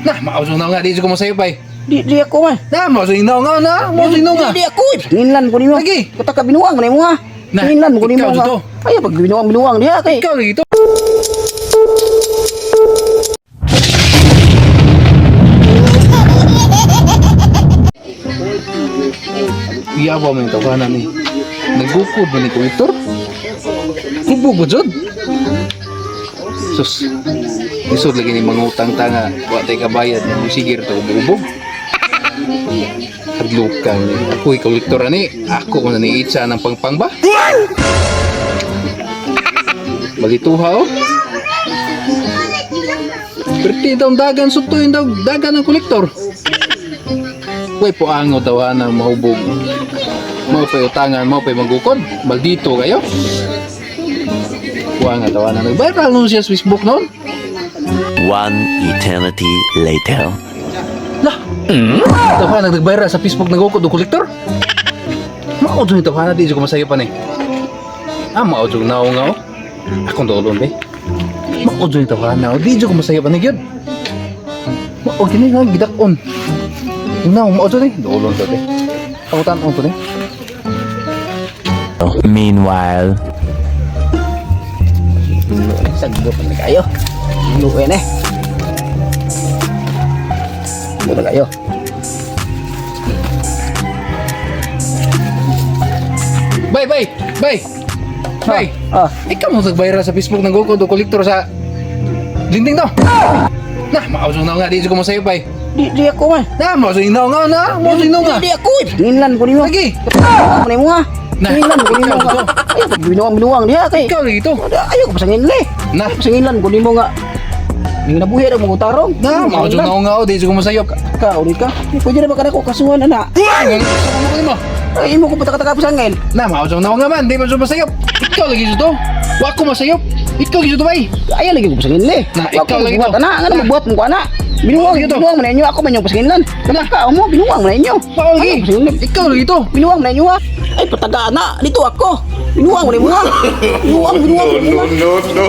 Nah, mausong na nga, di ko masayo pa eh. Di ako man. Nah, mausong na nga na, mausong na nga. Di ako. Nginlan ko nimo. Lagi. Kata ka binuang man mo ha. Nah, Nginlan ko nimo ikaw nga. dito. Ay pag binuang diha kay. Ikaw lagi to. Iya ba man tawanan ni? Nagukod ba ni Kuitor? Kubog ba jud? Sus. Isod lagi ni mangutang tanga, wa tay kabayad ni sigir to ubog. Hadlukan ni. Ako kolektor ani, ako man ni itsa ng pangpang ba? Balituha oh. Berti daw dagan sutoy daw dagan ng kolektor. Way po ango daw na mahubog. Mao pa utangan, mao pa magukod. Maldito kayo. Wa nga daw na nag-viral nun siya sa Facebook noon. One eternity later. Lah. Daw na nag-viral sa Facebook nagukod do kolektor. Mao jud daw na di ko masayo pa ni. Mao jud naong nga oh. Akong dolon be. Mao jud daw na di ko masayo pa ni gyud. Mao kini nga gidakon. Now, mo to ni, dolon to ni. Pautan ko ni. Meanwhile, Sagdo pa kayo. Luwen eh. Muna kayo. Bay. Ah. Ikaw mo nag-viral sa Facebook ng Goku do kolektor sa linding to. Nah, mausong na nga di ko masayo pa eh. Di ako man. Nah, mausong na nga na, mausong na nga. Di ako. Nginlan ko nimo. Lagi. Ano mo ha? Nah, Nginlan ko nimo ikaw nga. dito. Ay pag binuang diha kay. Ikaw lagi to. Ayaw ko pasangin le. Nah, Pasanginlan ko nimo nga. Ning nabuhi ra mo utarong. nah, mausong na nga di ko masayo. Ka uli ka. Pwede na ba kana ko kasuhan ana? Ano mo? Ay imo ko pataka pasangin. Nah, mausong na nga man, di mo masayo. Ikaw lagi to. Wa ko masayo. Ikaw lagi to bay. Ayaw lagi ko pasangin le. Nah, ikaw lagi to. Ana, nga Nah. magbuhat mo ko ana. Binuang Ikaw to. binuang man ninyo ako man yung pasanginlan. Ka mo binuang man ninyo. Mao lagi. Ikaw lagi to. Binuang man ninyo ha. Ay pataga na dito ako. Binuang man mo ha. Binuang. no, no, no.